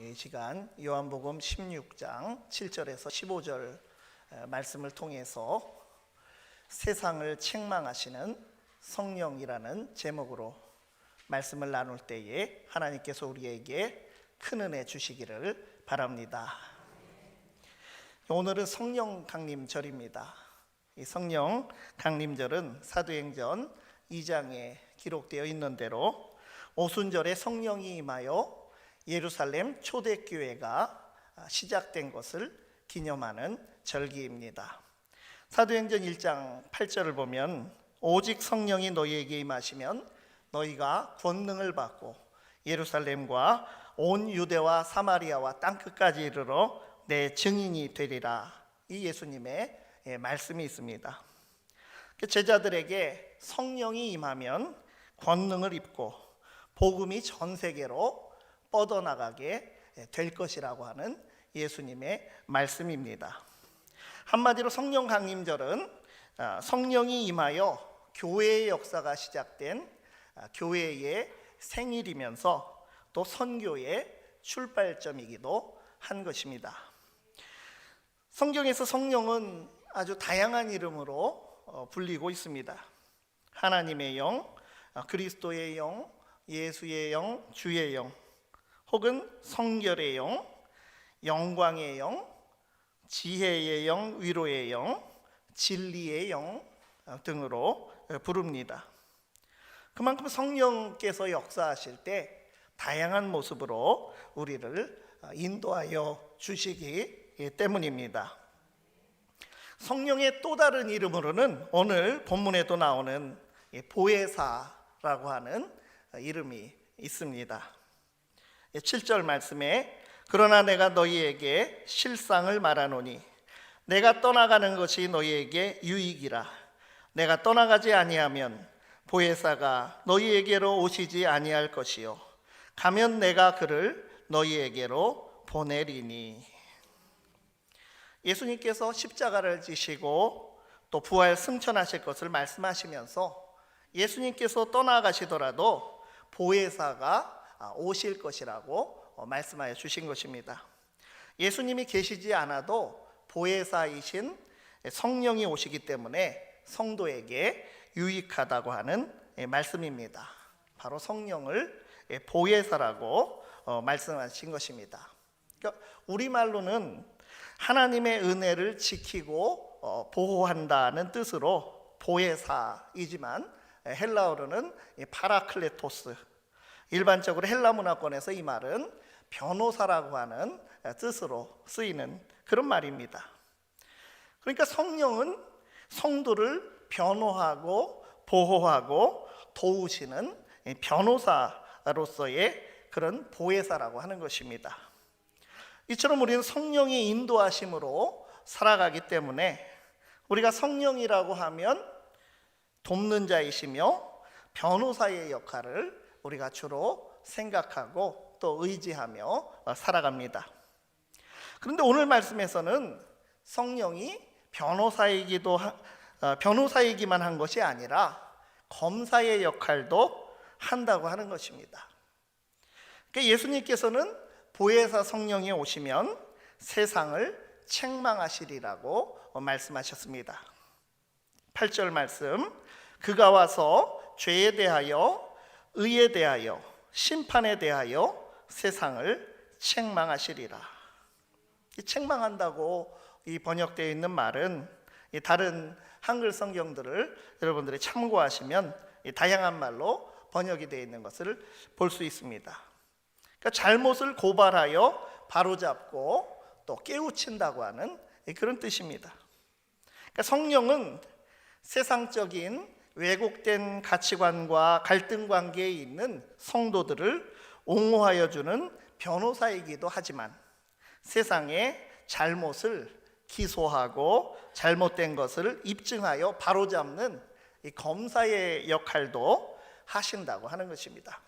이 시간 요한복음 16장 7절에서 15절 말씀을 통해서 세상을 책망하시는 성령이라는 제목으로 말씀을 나눌 때에 하나님께서 우리에게 큰 은혜 주시기를 바랍니다. 오늘은 성령 강림절입니다. 이 성령 강림절은 사도행전 2장에 기록되어 있는 대로 오순절에 성령이 임하여 예루살렘 초대교회가 시작된 것을 기념하는 절기입니다. 사도행전 1장 8절을 보면 오직 성령이 너희에게 임하시면 너희가 권능을 받고 예루살렘과 온 유대와 사마리아와 땅끝까지 이르러 내 증인이 되리라. 이 예수님의 말씀이 있습니다. 제자들에게 성령이 임하면 권능을 입고 복음이 전 세계로 뻗어나가게 될 것이라고 하는 예수님의 말씀입니다. 한마디로 성령 강림절은 성령이 임하여 교회의 역사가 시작된 교회의 생일이면서 또 선교의 출발점이기도 한 것입니다. 성경에서 성령은 아주 다양한 이름으로 불리고 있습니다. 하나님의 영, 그리스도의 영, 예수의 영, 주의 영, 혹은 성결의 영, 영광의 영, 지혜의 영, 위로의 영, 진리의 영 등으로 부릅니다. 그만큼 성령께서 역사하실 때 다양한 모습으로 우리를 인도하여 주시기 때문입니다. 성령의 또 다른 이름으로는 오늘 본문에도 나오는 보혜사라고 하는 이름이 있습니다. 7절 말씀에 그러나 내가 너희에게 실상을 말하노니 내가 떠나가는 것이 너희에게 유익이라. 내가 떠나가지 아니하면 보혜사가 너희에게로 오시지 아니할 것이요 가면 내가 그를 너희에게로 보내리니. 예수님께서 십자가를 지시고 또 부활 승천하실 것을 말씀하시면서 예수님께서 떠나가시더라도 보혜사가 오실 것이라고 말씀하여 주신 것입니다. 예수님이 계시지 않아도 보혜사이신 성령이 오시기 때문에 성도에게 유익하다고 하는 말씀입니다. 바로 성령을 보혜사라고 말씀하신 것입니다. 그러니까 우리말로는 하나님의 은혜를 지키고 보호한다는 뜻으로 보혜사이지만 헬라어로는 파라클레토스, 일반적으로 헬라 문화권에서 이 말은 변호사라고 하는 뜻으로 쓰이는 그런 말입니다. 그러니까 성령은 성도를 변호하고 보호하고 도우시는 변호사로서의 그런 보혜사라고 하는 것입니다. 이처럼 우리는 성령의 인도하심으로 살아가기 때문에 우리가 성령이라고 하면 돕는 자이시며 변호사의 역할을 우리가 주로 생각하고 또 의지하며 살아갑니다. 그런데 오늘 말씀에서는 성령이 변호사이기만 한 것이 아니라 검사의 역할도 한다고 하는 것입니다. 그러니까 예수님께서는 보혜사 성령이 오시면 세상을 책망하시리라고 말씀하셨습니다. 8절 말씀, 그가 와서 죄에 대하여 의에 대하여 심판에 대하여 세상을 책망하시리라. 이 책망한다고 이 번역되어 있는 말은 다른 한글 성경들을 여러분들이 참고하시면 다양한 말로 번역이 되어 있는 것을 볼 수 있습니다. 그러니까 잘못을 고발하여 바로잡고 또 깨우친다고 하는 그런 뜻입니다. 그러니까 성령은 세상적인 왜곡된 가치관과 갈등 관계에 있는 성도들을 옹호하여 주는 변호사이기도 하지만 세상의 잘못을 기소하고 잘못된 것을 입증하여 바로잡는 이 검사의 역할도 하신다고 하는 것입니다.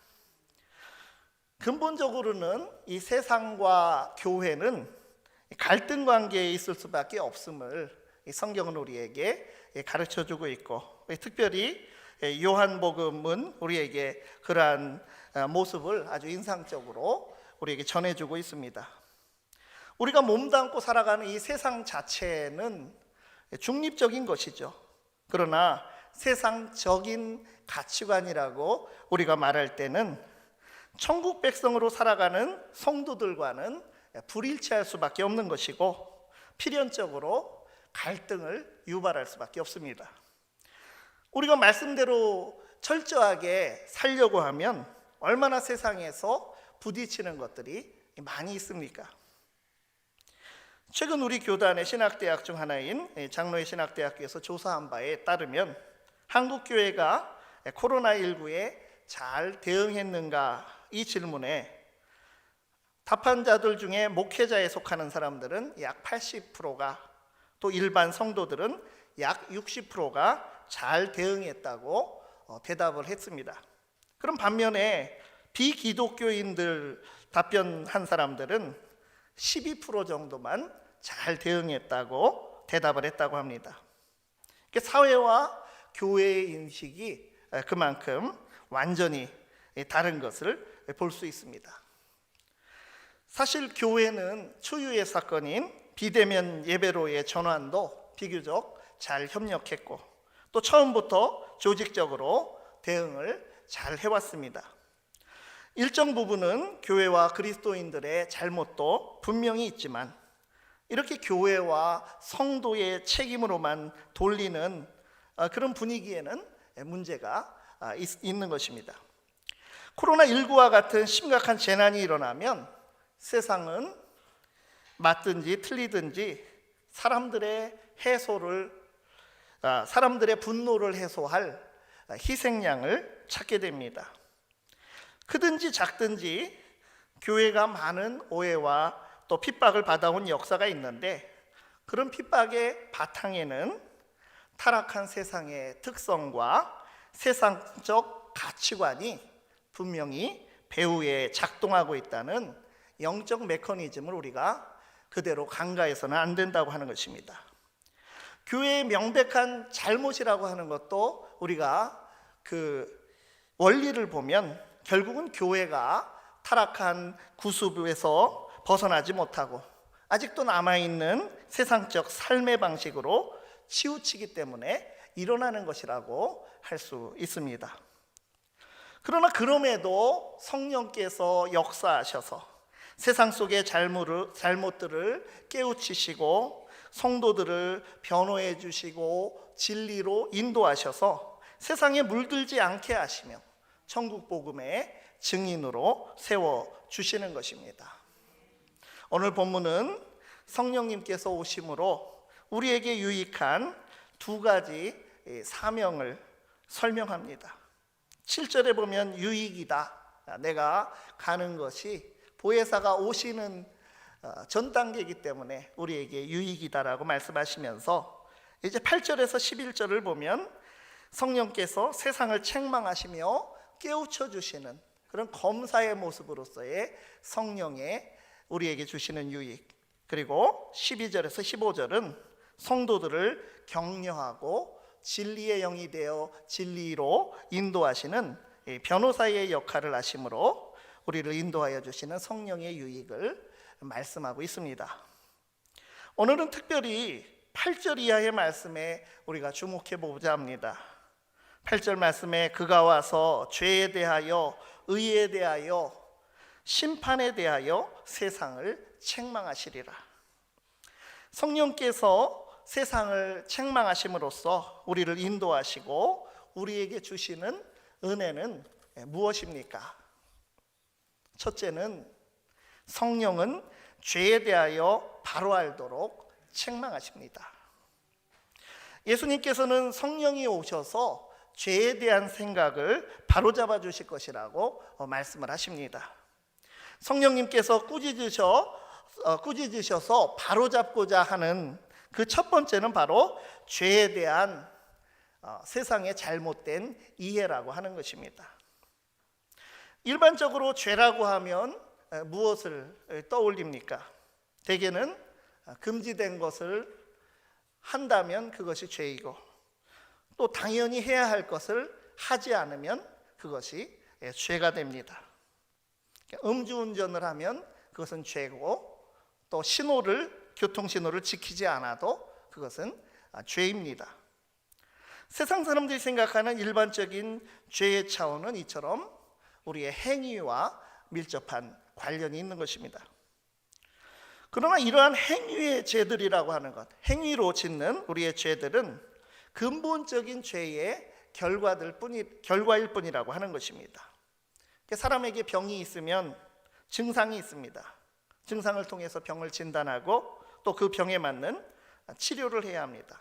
근본적으로는 이 세상과 교회는 갈등 관계에 있을 수밖에 없음을 이 성경은 우리에게 가르쳐주고 있고, 특별히 요한복음은 우리에게 그러한 모습을 아주 인상적으로 우리에게 전해주고 있습니다. 우리가 몸담고 살아가는 이 세상 자체는 중립적인 것이죠. 그러나 세상적인 가치관이라고 우리가 말할 때는 천국 백성으로 살아가는 성도들과는 불일치할 수밖에 없는 것이고 필연적으로 갈등을 유발할 수밖에 없습니다. 우리가 말씀대로 철저하게 살려고 하면 얼마나 세상에서 부딪히는 것들이 많이 있습니까? 최근 우리 교단의 신학대학 중 하나인 장로의 신학대학교에서 조사한 바에 따르면 한국교회가 코로나19에 잘 대응했는가 이 질문에 답한 자들 중에 목회자에 속하는 사람들은 약 80%가, 또 일반 성도들은 약 60%가 잘 대응했다고 대답을 했습니다. 그럼 반면에 비기독교인들 답변한 사람들은 12% 정도만 잘 대응했다고 대답을 했다고 합니다. 사회와 교회의 인식이 그만큼 완전히 다른 것을 볼 수 있습니다. 사실 교회는 초유의 사건인 비대면 예배로의 전환도 비교적 잘 협력했고 또 처음부터 조직적으로 대응을 잘 해왔습니다. 일정 부분은 교회와 그리스도인들의 잘못도 분명히 있지만 이렇게 교회와 성도의 책임으로만 돌리는 그런 분위기에는 문제가 있는 것입니다. 코로나19와 같은 심각한 재난이 일어나면 세상은 맞든지 틀리든지 사람들의 분노를 해소할 희생양을 찾게 됩니다. 크든지 작든지 교회가 많은 오해와 또 핍박을 받아온 역사가 있는데 그런 핍박의 바탕에는 타락한 세상의 특성과 세상적 가치관이 분명히 배후에 작동하고 있다는 영적 메커니즘을 우리가 그대로 간과해서는 안 된다고 하는 것입니다. 교회의 명백한 잘못이라고 하는 것도 우리가 그 원리를 보면 결국은 교회가 타락한 구습에서 벗어나지 못하고 아직도 남아있는 세상적 삶의 방식으로 치우치기 때문에 일어나는 것이라고 할 수 있습니다. 그러나 그럼에도 성령께서 역사하셔서 세상 속의 잘못들을 깨우치시고 성도들을 변호해 주시고 진리로 인도하셔서 세상에 물들지 않게 하시며 천국 복음의 증인으로 세워주시는 것입니다. 오늘 본문은 성령님께서 오심으로 우리에게 유익한 두 가지 사명을 설명합니다. 7절에 보면 유익이다. 내가 가는 것이 보혜사가 오시는 전 단계이기 때문에 우리에게 유익이다라고 말씀하시면서 이제 8절에서 11절을 보면 성령께서 세상을 책망하시며 깨우쳐 주시는 그런 검사의 모습으로서의 성령의 우리에게 주시는 유익, 그리고 12절에서 15절은 성도들을 격려하고 진리의 영이 되어 진리로 인도하시는 변호사의 역할을 하심으로 우리를 인도하여 주시는 성령의 유익을 말씀하고 있습니다. 오늘은 특별히 8절 이하의 말씀에 우리가 주목해 보고자 합니다. 8절 말씀에 그가 와서 죄에 대하여 의에 대하여 심판에 대하여 세상을 책망하시리라. 성령께서 세상을 책망하심으로써 우리를 인도하시고 우리에게 주시는 은혜는 무엇입니까? 첫째는 성령은 죄에 대하여 바로 알도록 책망하십니다. 예수님께서는 성령이 오셔서 죄에 대한 생각을 바로잡아 주실 것이라고 말씀을 하십니다. 성령님께서 꾸짖으셔서 바로잡고자 하는 그 첫 번째는 바로 죄에 대한 세상의 잘못된 이해라고 하는 것입니다. 일반적으로 죄라고 하면 무엇을 떠올립니까? 대개는 금지된 것을 한다면 그것이 죄이고 또 당연히 해야 할 것을 하지 않으면 그것이 죄가 됩니다. 음주운전을 하면 그것은 죄고, 또 교통신호를 지키지 않아도 그것은 죄입니다. 세상 사람들이 생각하는 일반적인 죄의 차원은 이처럼 우리의 행위와 밀접한 관련이 있는 것입니다. 그러나 이러한 행위의 죄들이라고 하는 것, 행위로 짓는 우리의 죄들은 근본적인 죄의 결과일 뿐이라고 하는 것입니다. 사람에게 병이 있으면 증상이 있습니다. 증상을 통해서 병을 진단하고 또 그 병에 맞는 치료를 해야 합니다.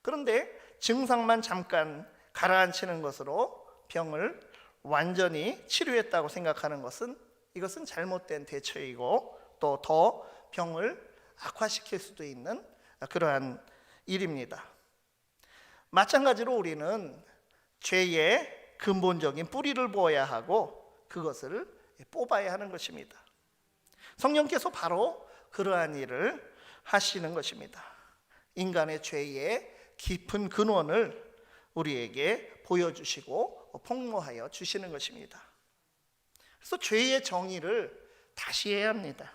그런데 증상만 잠깐 가라앉히는 것으로 병을 완전히 치료했다고 생각하는 이것은 잘못된 대처이고 또 더 병을 악화시킬 수도 있는 그러한 일입니다. 마찬가지로 우리는 죄의 근본적인 뿌리를 보아야 하고 그것을 뽑아야 하는 것입니다. 성령께서 바로 그러한 일을 하시는 것입니다. 인간의 죄의 깊은 근원을 우리에게 보여주시고 폭로하여 주시는 것입니다. 그래서 죄의 정의를 다시 해야 합니다.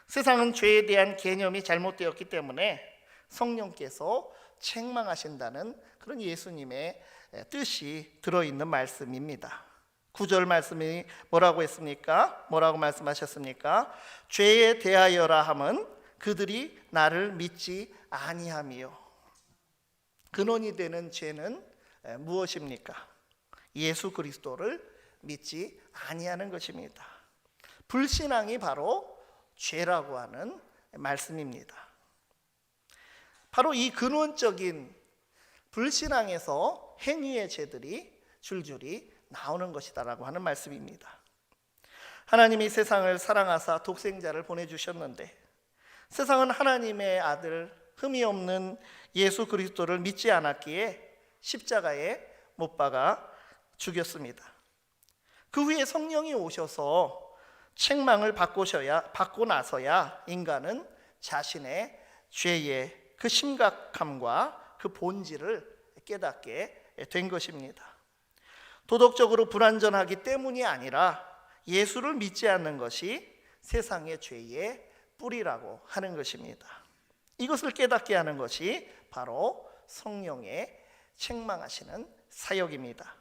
세상은 죄에 대한 개념이 잘못되었기 때문에 성령께서 책망하신다는 그런 예수님의 뜻이 들어있는 말씀입니다. 9절 말씀이 뭐라고 했습니까? 뭐라고 말씀하셨습니까? 죄에 대하여라 함은 그들이 나를 믿지 아니함이요. 근원이 되는 죄는 무엇입니까? 예수 그리스도를 믿지 아니하는 것입니다. 불신앙이 바로 죄라고 하는 말씀입니다. 바로 이 근원적인 불신앙에서 행위의 죄들이 줄줄이 나오는 것이다라고 하는 말씀입니다. 하나님이 세상을 사랑하사 독생자를 보내주셨는데 세상은 하나님의 아들 흠이 없는 예수 그리스도를 믿지 않았기에 십자가에 못 박아 죽였습니다. 그 후에 성령이 오셔서 책망을 받고 나서야 인간은 자신의 죄의 그 심각함과 그 본질을 깨닫게 된 것입니다. 도덕적으로 불완전하기 때문이 아니라 예수를 믿지 않는 것이 세상의 죄의 뿌리라고 하는 것입니다. 이것을 깨닫게 하는 것이 바로 성령의 책망하시는 사역입니다.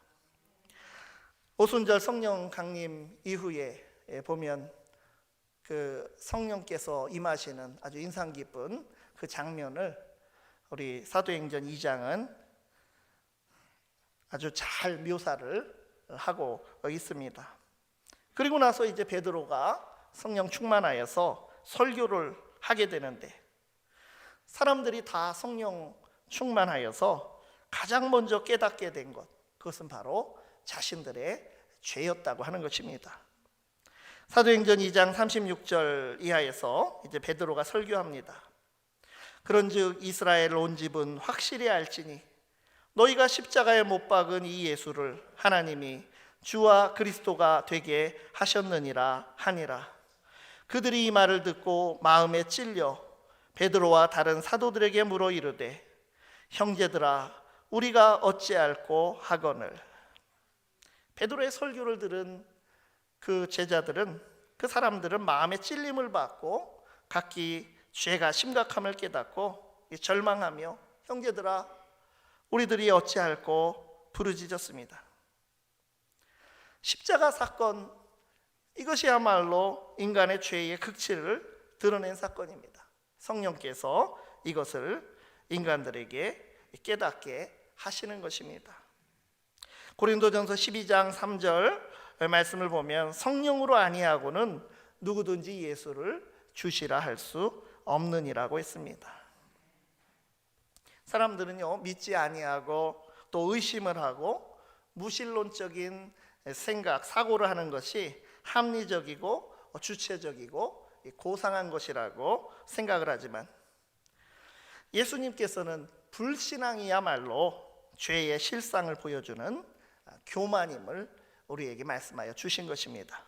오순절 성령 강림 이후에 보면 그 성령께서 임하시는 아주 인상 깊은 그 장면을 우리 사도행전 2장은 아주 잘 묘사를 하고 있습니다. 그리고 나서 이제 베드로가 성령 충만하여서 설교를 하게 되는데 사람들이 다 성령 충만하여서 가장 먼저 깨닫게 된 것, 그것은 바로 자신들의 죄였다고 하는 것입니다. 사도행전 2장 36절 이하에서 이제 베드로가 설교합니다. 그런즉 이스라엘 온 집은 확실히 알지니 너희가 십자가에 못 박은 이 예수를 하나님이 주와 그리스도가 되게 하셨느니라 하니라. 그들이 이 말을 듣고 마음에 찔려 베드로와 다른 사도들에게 물어 이르되 형제들아 우리가 어찌할꼬 하거늘. 베드로의 설교를 들은 그 제자들은, 그 사람들은 마음에 찔림을 받고 각기 죄가 심각함을 깨닫고 절망하며 형제들아 우리들이 어찌할꼬 부르짖었습니다. 십자가 사건, 이것이야말로 인간의 죄의 극치를 드러낸 사건입니다. 성령께서 이것을 인간들에게 깨닫게 하시는 것입니다. 고린도전서 12장 3절 말씀을 보면 성령으로 아니하고는 누구든지 예수를 주시라 할 수 없느니라고 했습니다. 사람들은요 믿지 아니하고 또 의심을 하고 무신론적인 생각, 사고를 하는 것이 합리적이고 주체적이고 고상한 것이라고 생각을 하지만 예수님께서는 불신앙이야말로 죄의 실상을 보여주는 교만임을 우리에게 말씀하여 주신 것입니다.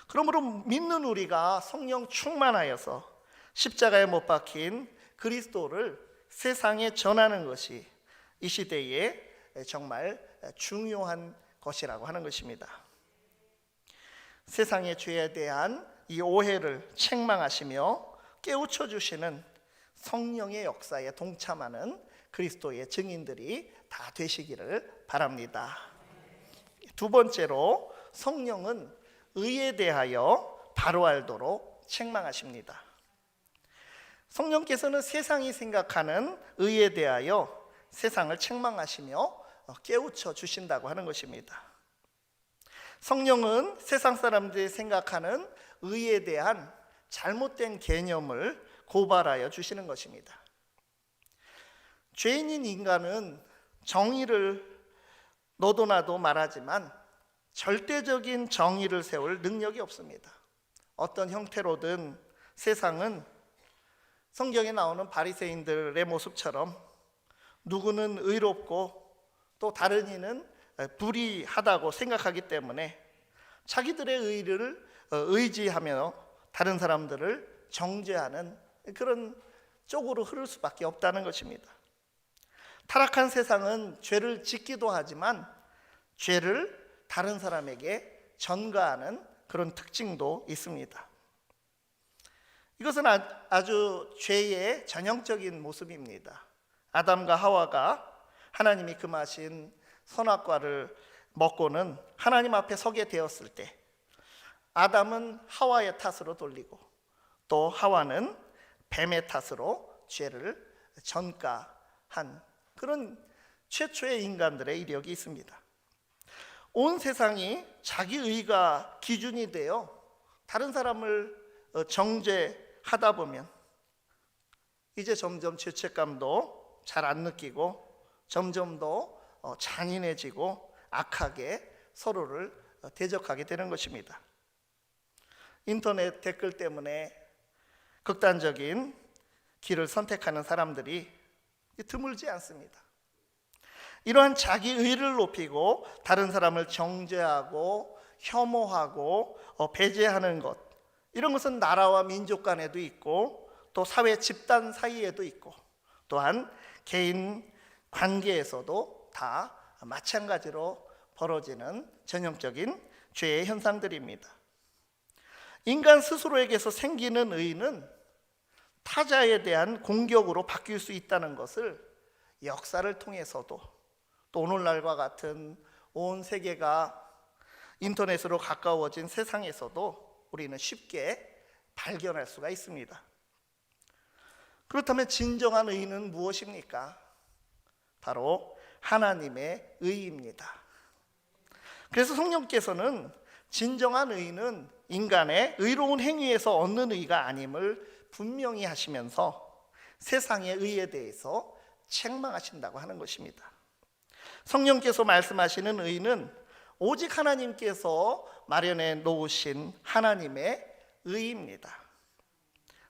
그러므로 믿는 우리가 성령 충만하여서 십자가에 못 박힌 그리스도를 세상에 전하는 것이 이 시대에 정말 중요한 것이라고 하는 것입니다. 세상의 죄에 대한 이 오해를 책망하시며 깨우쳐 주시는 성령의 역사에 동참하는 그리스도의 증인들이 다 되시기를 바랍니다. 두 번째로, 성령은 의에 대하여 바로 알도록 책망하십니다. 성령께서는 세상이 생각하는 의에 대하여 세상을 책망하시며 깨우쳐 주신다고 하는 것입니다. 성령은 세상 사람들이 생각하는 의에 대한 잘못된 개념을 고발하여 주시는 것입니다. 죄인인 인간은 정의를 너도 나도 말하지만 절대적인 정의를 세울 능력이 없습니다. 어떤 형태로든 세상은 성경에 나오는 바리새인들의 모습처럼 누구는 의롭고 또 다른 이는 불의하다고 생각하기 때문에 자기들의 의를 의지하며 다른 사람들을 정죄하는 그런 쪽으로 흐를 수밖에 없다는 것입니다. 타락한 세상은 죄를 짓기도 하지만 죄를 다른 사람에게 전가하는 그런 특징도 있습니다. 이것은 아주 죄의 전형적인 모습입니다. 아담과 하와가 하나님이 금하신 선악과를 먹고는 하나님 앞에 서게 되었을 때 아담은 하와의 탓으로 돌리고 또 하와는 뱀의 탓으로 죄를 전가한 그런 최초의 인간들의 이력이 있습니다. 온 세상이 자기 의가 기준이 되어 다른 사람을 정죄하다 보면 이제 점점 죄책감도 잘 안 느끼고 점점 더 잔인해지고 악하게 서로를 대적하게 되는 것입니다. 인터넷 댓글 때문에 극단적인 길을 선택하는 사람들이 드물지 않습니다. 이러한 자기 의를 높이고 다른 사람을 정죄하고 혐오하고 배제하는 것, 이런 것은 나라와 민족 간에도 있고 또 사회 집단 사이에도 있고 또한 개인 관계에서도 다 마찬가지로 벌어지는 전형적인 죄의 현상들입니다. 인간 스스로에게서 생기는 의는 타자에 대한 공격으로 바뀔 수 있다는 것을 역사를 통해서도 또 오늘날과 같은 온 세계가 인터넷으로 가까워진 세상에서도 우리는 쉽게 발견할 수가 있습니다. 그렇다면 진정한 의는 무엇입니까? 바로 하나님의 의입니다. 그래서 성령께서는 진정한 의는 인간의 의로운 행위에서 얻는 의가 아님을 분명히 하시면서 세상의 의에 대해서 책망하신다고 하는 것입니다. 성령께서 말씀하시는 의는 오직 하나님께서 마련해 놓으신 하나님의 의입니다.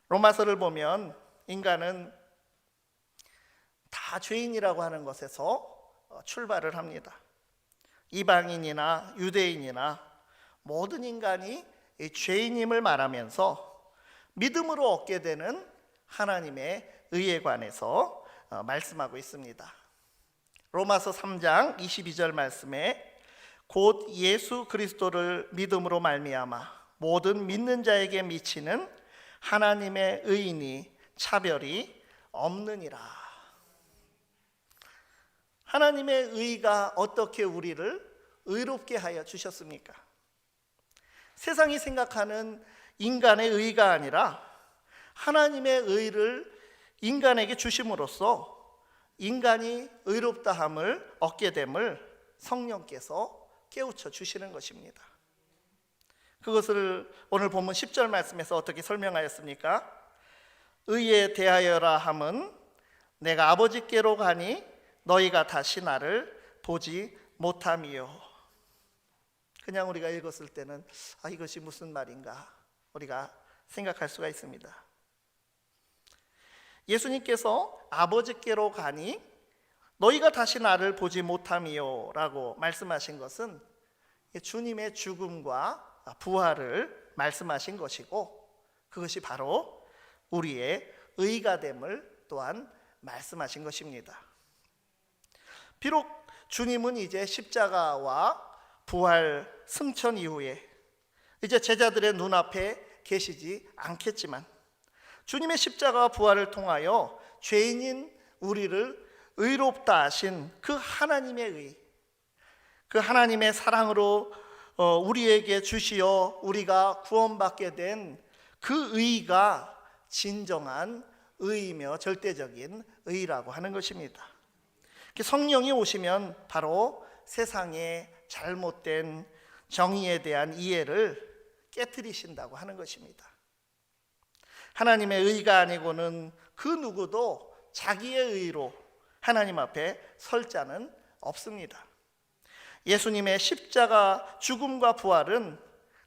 로마서를 보면 인간은 다 죄인이라고 하는 것에서 출발을 합니다. 이방인이나 유대인이나 모든 인간이 죄인임을 말하면서 믿음으로 얻게 되는 하나님의 의에 관해서 말씀하고 있습니다. 로마서 3장 22절 말씀에 곧 예수 그리스도를 믿음으로 말미암아 모든 믿는 자에게 미치는 하나님의 의인이 차별이 없느니라. 하나님의 의가 어떻게 우리를 의롭게 하여 주셨습니까? 세상이 생각하는 인간의 의가 아니라 하나님의 의를 인간에게 주심으로써 인간이 의롭다함을 얻게 됨을 성령께서 깨우쳐 주시는 것입니다. 그것을 오늘 본문 10절 말씀에서 어떻게 설명하였습니까? 의에 대하여라 함은 내가 아버지께로 가니 너희가 다시 나를 보지 못함이요. 그냥 우리가 읽었을 때는 이것이 무슨 말인가 우리가 생각할 수가 있습니다. 예수님께서 아버지께로 가니 너희가 다시 나를 보지 못함이요 라고 말씀하신 것은 주님의 죽음과 부활을 말씀하신 것이고 그것이 바로 우리의 의가 됨을 또한 말씀하신 것입니다. 비록 주님은 이제 십자가와 부활 승천 이후에 이제 제자들의 눈앞에 계시지 않겠지만 주님의 십자가 부활을 통하여 죄인인 우리를 의롭다 하신 그 하나님의 의, 그 하나님의 사랑으로 우리에게 주시어 우리가 구원받게 된 그 의가 진정한 의이며 절대적인 의라고 하는 것입니다. 성령이 오시면 바로 세상의 잘못된 정의에 대한 이해를 깨트리신다고 하는 것입니다. 하나님의 의가 아니고는 그 누구도 자기의 의로 하나님 앞에 설 자는 없습니다. 예수님의 십자가 죽음과 부활은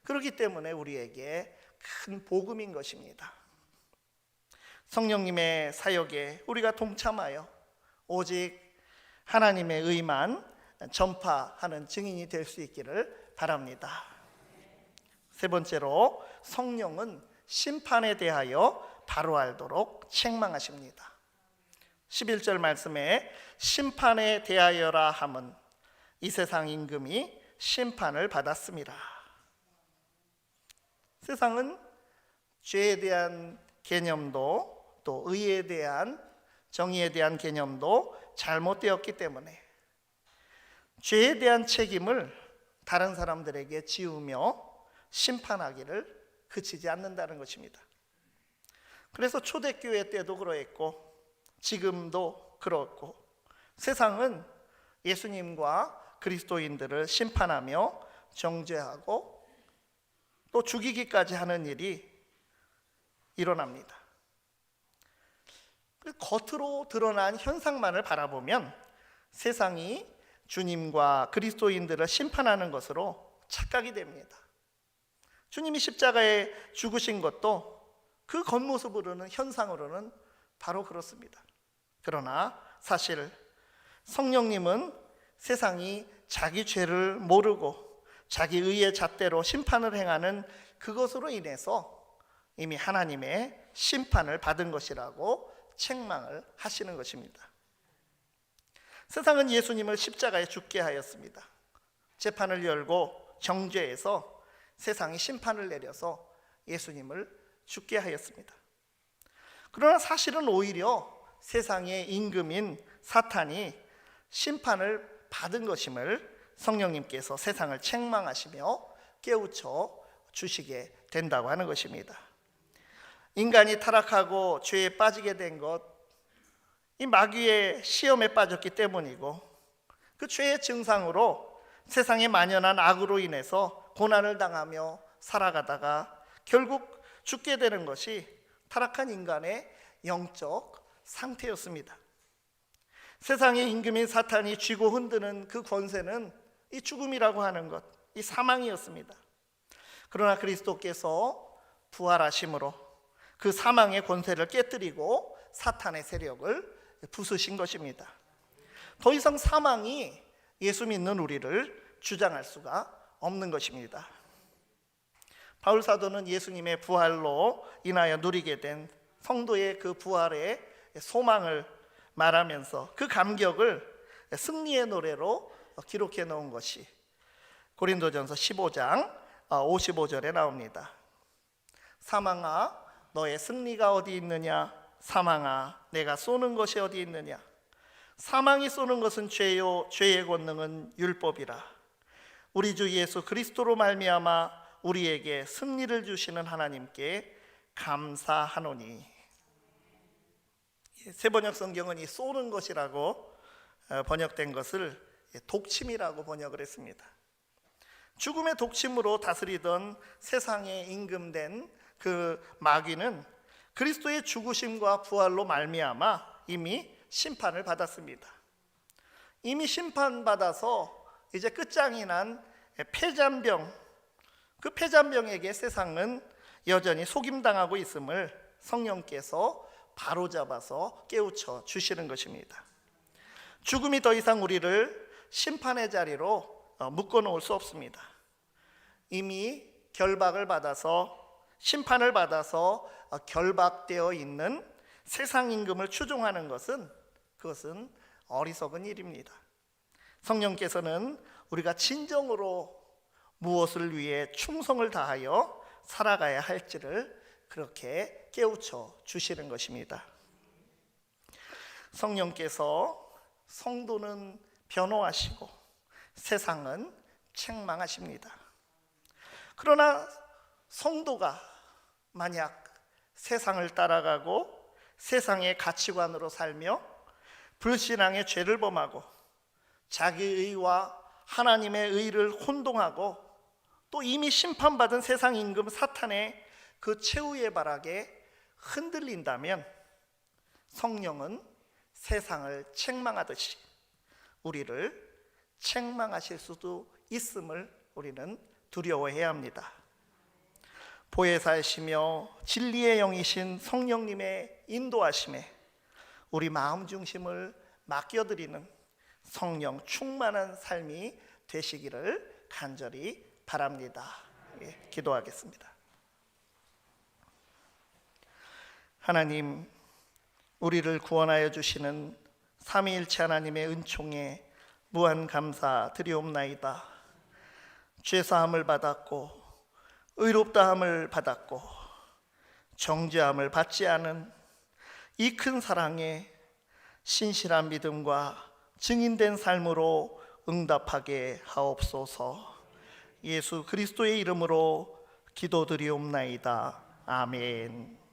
그렇기 때문에 우리에게 큰 복음인 것입니다. 성령님의 사역에 우리가 동참하여 오직 하나님의 의만 전파하는 증인이 될 수 있기를 바랍니다. 세 번째로, 성령은 심판에 대하여 바로 알도록 책망하십니다. 11절 말씀에 심판에 대하여라 함은 이 세상 임금이 심판을 받았습니다. 세상은 죄에 대한 개념도 또 의에 대한 정의에 대한 개념도 잘못되었기 때문에 죄에 대한 책임을 다른 사람들에게 지우며 심판하기를 그치지 않는다는 것입니다. 그래서 초대교회 때도 그러했고 지금도 그렇고 세상은 예수님과 그리스도인들을 심판하며 정죄하고 또 죽이기까지 하는 일이 일어납니다. 겉으로 드러난 현상만을 바라보면 세상이 주님과 그리스도인들을 심판하는 것으로 착각이 됩니다. 주님이 십자가에 죽으신 것도 그 겉모습으로는, 현상으로는 바로 그렇습니다. 그러나 사실 성령님은 세상이 자기 죄를 모르고 자기 의의 잣대로 심판을 행하는 그것으로 인해서 이미 하나님의 심판을 받은 것이라고 책망을 하시는 것입니다. 세상은 예수님을 십자가에 죽게 하였습니다. 재판을 열고 정죄해서 세상이 심판을 내려서 예수님을 죽게 하였습니다. 그러나 사실은 오히려 세상의 임금인 사탄이 심판을 받은 것임을 성령님께서 세상을 책망하시며 깨우쳐 주시게 된다고 하는 것입니다. 인간이 타락하고 죄에 빠지게 된 것, 이 마귀의 시험에 빠졌기 때문이고 그 죄의 증상으로 세상에 만연한 악으로 인해서 고난을 당하며 살아가다가 결국 죽게 되는 것이 타락한 인간의 영적 상태였습니다. 세상의 임금인 사탄이 쥐고 흔드는 그 권세는 이 죽음이라고 하는 것, 이 사망이었습니다. 그러나 그리스도께서 부활하심으로 그 사망의 권세를 깨뜨리고 사탄의 세력을 부수신 것입니다. 더 이상 사망이 예수 믿는 우리를 주장할 수가 없는 것입니다. 바울 사도는 예수님의 부활로 인하여 누리게 된 성도의 그 부활의 소망을 말하면서 그 감격을 승리의 노래로 기록해 놓은 것이 고린도전서 15장 55절에 나옵니다. 사망아 너의 승리가 어디 있느냐? 사망아 내가 쏘는 것이 어디 있느냐? 사망이 쏘는 것은 죄요 죄의 권능은 율법이라. 우리 주 예수 그리스도로 말미암아 우리에게 승리를 주시는 하나님께 감사하노니. 새번역 성경은 이 쏘는 것이라고 번역된 것을 독침이라고 번역을 했습니다. 죽음의 독침으로 다스리던 세상에 임금된 그 마귀는 그리스도의 죽으심과 부활로 말미암아 이미 심판을 받았습니다. 이미 심판받아서 이제 끝장이 난 폐잔병, 그 폐잔병에게 세상은 여전히 속임당하고 있음을 성령께서 바로잡아서 깨우쳐 주시는 것입니다. 죽음이 더 이상 우리를 심판의 자리로 묶어놓을 수 없습니다. 이미 결박을 받아서 심판을 받아서 결박되어 있는 세상 임금을 추종하는 그것은 어리석은 일입니다. 성령께서는 우리가 진정으로 무엇을 위해 충성을 다하여 살아가야 할지를 그렇게 깨우쳐 주시는 것입니다. 성령께서 성도는 변호하시고 세상은 책망하십니다. 그러나 성도가 만약 세상을 따라가고 세상의 가치관으로 살며 불신앙의 죄를 범하고 자기의 의와 하나님의 의를 혼동하고 또 이미 심판받은 세상 임금 사탄의 그 최후의 발악에 흔들린다면 성령은 세상을 책망하듯이 우리를 책망하실 수도 있음을 우리는 두려워해야 합니다. 보혜사이시며 진리의 영이신 성령님의 인도하심에 우리 마음 중심을 맡겨드리는 성령 충만한 삶이 되시기를 간절히 바랍니다. 기도하겠습니다. 하나님, 우리를 구원하여 주시는 삼위일체 하나님의 은총에 무한 감사 드리옵나이다. 죄사함을 받았고 의롭다함을 받았고 정죄함을 받지 않은 이 큰 사랑에 신실한 믿음과 증인된 삶으로 응답하게 하옵소서. 예수 그리스도의 이름으로 기도드리옵나이다. 아멘.